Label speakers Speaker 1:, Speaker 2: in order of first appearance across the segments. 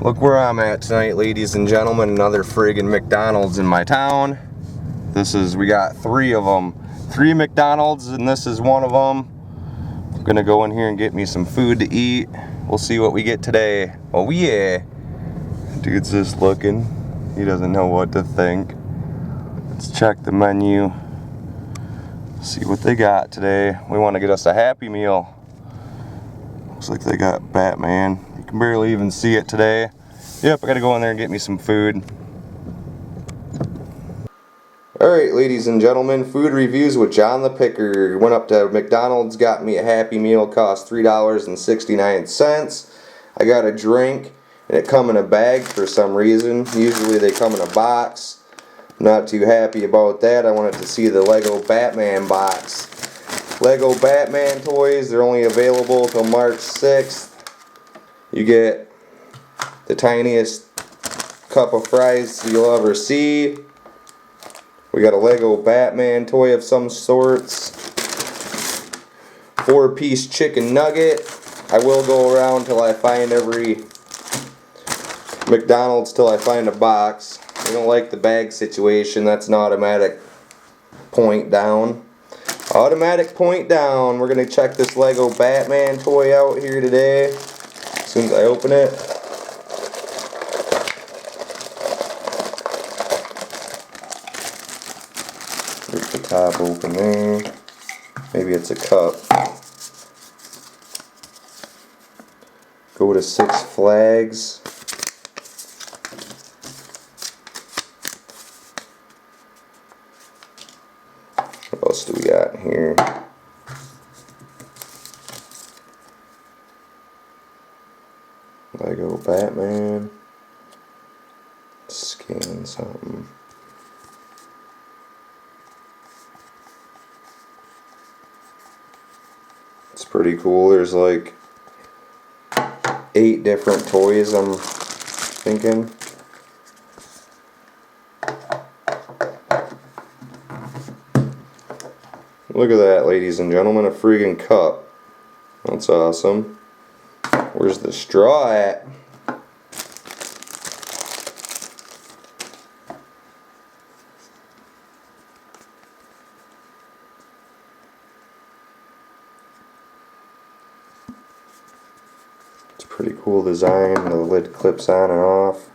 Speaker 1: Look where I'm at tonight, ladies and gentlemen. Another friggin' McDonald's in my town. We got 3 of them. 3 McDonald's, and this is one of them. I'm gonna go in here and get me some food to eat. We'll see what we get today. Oh yeah. Dude's just looking. He doesn't know what to think. Let's check the menu. See what they got today. We want to get us a Happy Meal. Looks like they got Batman. You can barely even see it today. Yep, I gotta go in there and get me some food. Alright, ladies and gentlemen, food reviews with John the Picker. Went up to McDonald's, got me a Happy Meal, cost $3.69. I got a drink, and it come in a bag for some reason. Usually they come in a box. Not too happy about that. I wanted to see the Lego Batman box. Lego Batman toys, they're only available till March 6th. You get the tiniest cup of fries you'll ever see. We got a Lego Batman toy of some sorts. 4-piece chicken nugget. I will go around till I find every McDonald's till I find a box. I don't like the bag situation. That's an automatic point down. Automatic point down. We're going to check this Lego Batman toy out here today. As soon as I open it. There's the top open there. Maybe it's a cup. Go to Six Flags. What else do we got here? Lego Batman. Scan something. It's pretty cool. There's like 8 different toys, I'm thinking. Look at that, ladies and gentlemen, a friggin' cup. That's awesome. Where's the straw at? It's a pretty cool design. The lid clips on and off.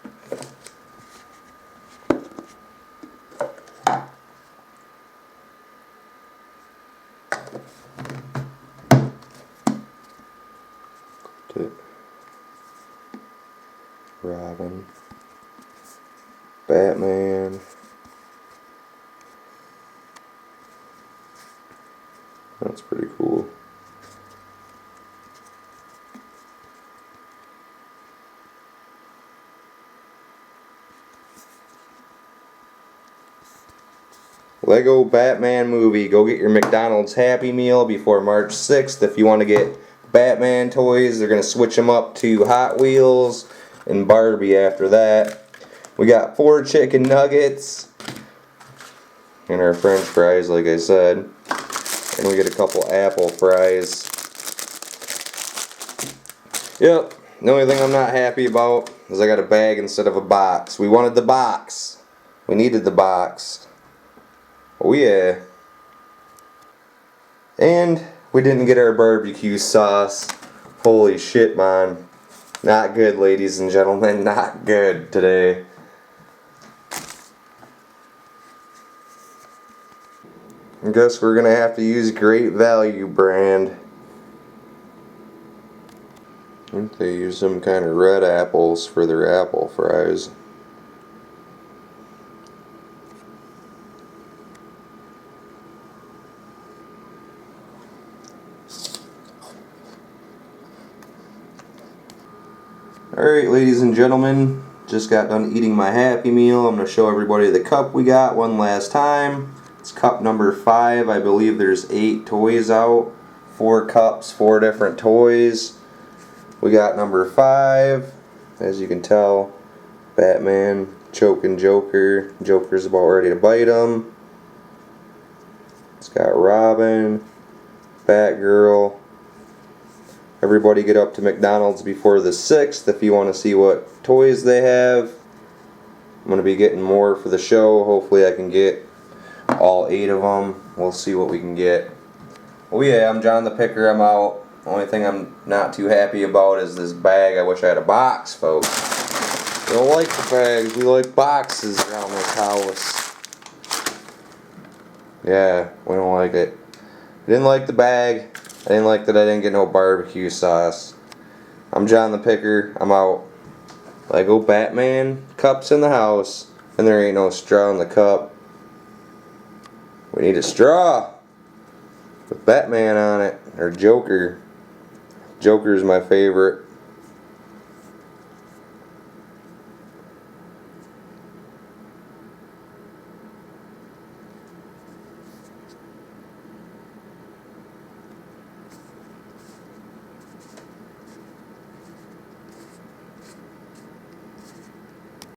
Speaker 1: Robin, Batman. That's pretty cool. Lego Batman movie. Go get your McDonald's Happy Meal before March 6th. If you want to get Batman toys, they're going to switch them up to Hot Wheels and Barbie after that. We got 4 chicken nuggets and our french fries, like I said. And we get a couple apple fries. Yep, the only thing I'm not happy about is I got a bag instead of a box. We wanted the box. We needed the box. Oh yeah. And we didn't get our barbecue sauce. Holy shit, man. Not good, ladies and gentlemen. Not good today. I guess we're gonna have to use Great Value brand. I think they use some kind of red apples for their apple fries. Alright, ladies and gentlemen, just got done eating my Happy Meal. I'm going to show everybody the cup we got one last time. It's cup number 5. I believe there's 8 toys out. 4 cups, 4 different toys. We got number 5. As you can tell, Batman choking Joker. Joker's about ready to bite him. It's got Robin, Batgirl, Everybody get up to McDonald's before the 6th if you want to see what toys they have. I'm going to be getting more for the show. Hopefully I can get all 8 of them. We'll see what we can get. Oh yeah, I'm John the Picker. I'm out. Only thing I'm not too happy about is this bag. I wish I had a box, folks. We don't like the bags. We like boxes around this house. Yeah, we don't like it. I didn't like the bag. I didn't like that I didn't get no barbecue sauce. I'm John the Picker. I'm out. Lego Batman cups in the house, and there ain't no straw in the cup. We need a straw with Batman on it, or Joker. Joker's my favorite.